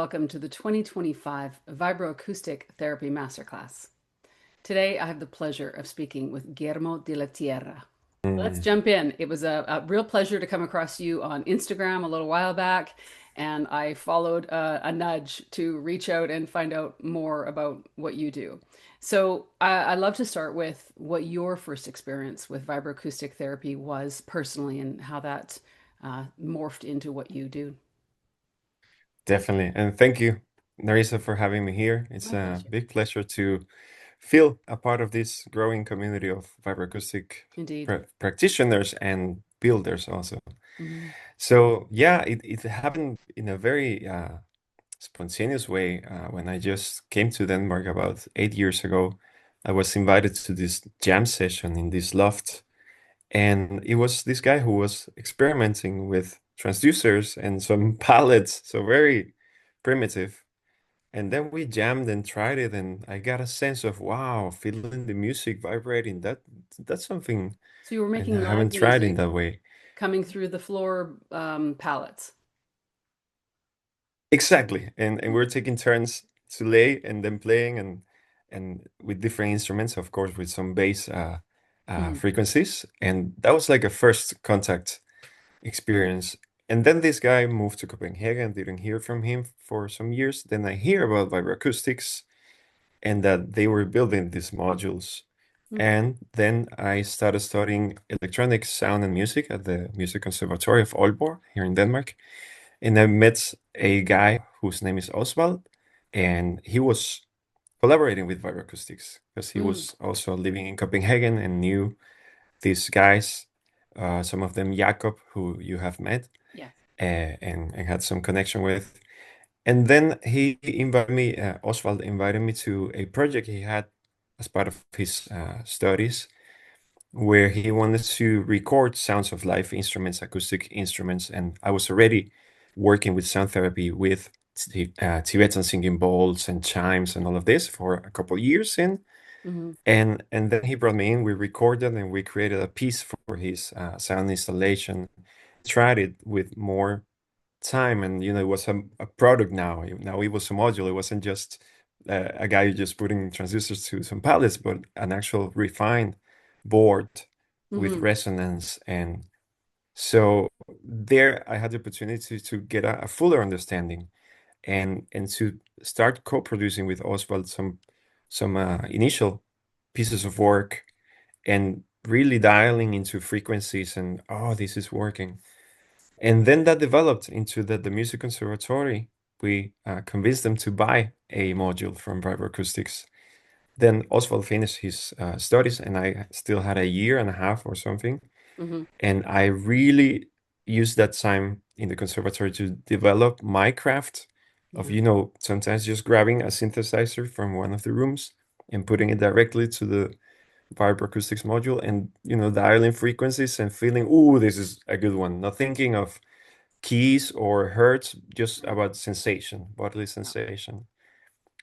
welcome to the 2025 Vibroacoustic Therapy Masterclass. Today, I have the pleasure of speaking with Guillermo de la Tierra. Let's Mm, jump in. It was a real pleasure to come across you on Instagram a little while back, and I followed a nudge to reach out and find out more about what you do. So, I love to start with what your first experience with vibroacoustic therapy was personally and how that morphed into what you do. definitely. And thank you, Narissa, for having me here. It's My a pleasure. big pleasure to feel a part of this growing community of vibroacoustic Indeed. practitioners and builders also. Mhm. So yeah, it happened in a very spontaneous way. When I just came to Denmark about 8 years ago, I was invited to this jam session in this loft. And it was this guy who was experimenting with transducers and some palettes, so very primitive. And then we jammed and tried it, and I got a sense of wow, feeling the music vibrating. That's something So you were I making live haven't tried in music that way. coming through the floor pallets. Exactly. And we're Mm. taking turns to lay and then playing and with different instruments, of course, with some bass Mhm. frequencies. And that was like a first contact experience. And then this guy moved to Copenhagen, didn't hear from him for some years. Then I hear about vibroacoustics and that they were building these modules. Mm. And then I started studying electronic sound and music at the Music Conservatory of Aalborg here in Denmark. And I met a guy whose name is Oswald, and he was collaborating with vibroacoustics because he Mm. was also living in Copenhagen and knew these guys, some of them Jakob, who you have met Yes. and had some connection with. And then he invited me, Oswald invited me to a project he had as part of his studies, where he wanted to record sounds of live instruments, acoustic instruments. And I was already working with sound therapy with Tibetan singing bowls and chimes and all of this for a couple of years in. Hmm. And then he brought me in, we recorded and we created a piece for his sound installation. Tried it with more time, and it was a product now. Now it was a module. It wasn't just a guy just putting transistors to some palettes, but an actual refined board with Hmm. resonance. And so there I had the opportunity to get a fuller understanding and to start co-producing with Oswald some initial pieces of work and really dialing into frequencies and oh, this is working. And then that developed into the music conservatory. We convinced them to buy a module from Vibroacoustics. Then Oswald finished his studies, and I still had a year and a half or something. Hmm. And I really used that time in the conservatory to develop my craft of, Yeah. sometimes just grabbing a synthesizer from one of the rooms and putting it directly to the vibroacoustics module and, dialing frequencies and feeling, ooh, this is a good one. Not thinking of keys or hertz, just about sensation, bodily Yeah. sensation.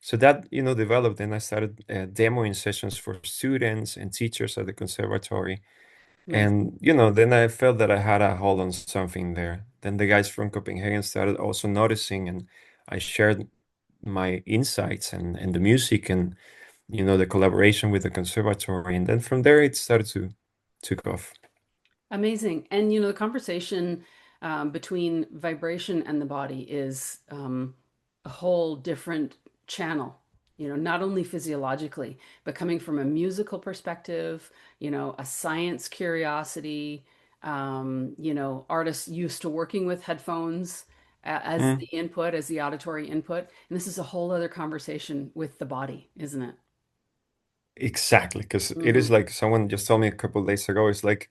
So that, developed, and I started demoing sessions for students and teachers at the conservatory. Amazing. And, then I felt that I had a hold on something there. Then the guys from Copenhagen started also noticing, and I shared my insights and the music and, the collaboration with the conservatory. And then from there, it started to took off. Amazing. And the conversation between vibration and the body is a whole different channel, not only physiologically, but coming from a musical perspective, a science curiosity. Artists used to working with headphones as the Mm. input, as the auditory input. And this is a whole other conversation with the body, isn't it? Exactly, because it Hmm. is like someone just told me a couple of days ago, it's like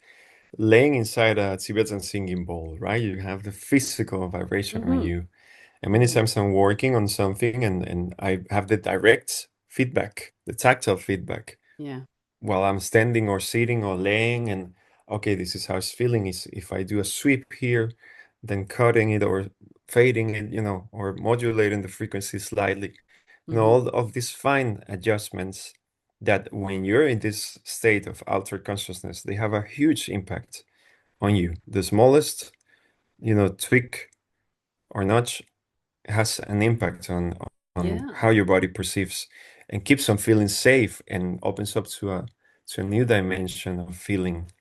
laying inside a Tibetan singing bowl, right? You have the physical vibration on Hmm. you. And many times I'm working on something and I have the direct feedback, the tactile feedback Yeah. while I'm standing or sitting or laying. And okay, this is how it's feeling. Is if I do a sweep here, then cutting it or fading it, or modulating the frequency slightly. Hmm. All of these fine adjustments that when you're in this state of altered consciousness, they have a huge impact on you. The smallest, tweak or notch has an impact on Yeah. how your body perceives and keeps on feeling safe and opens up to a new dimension of feeling.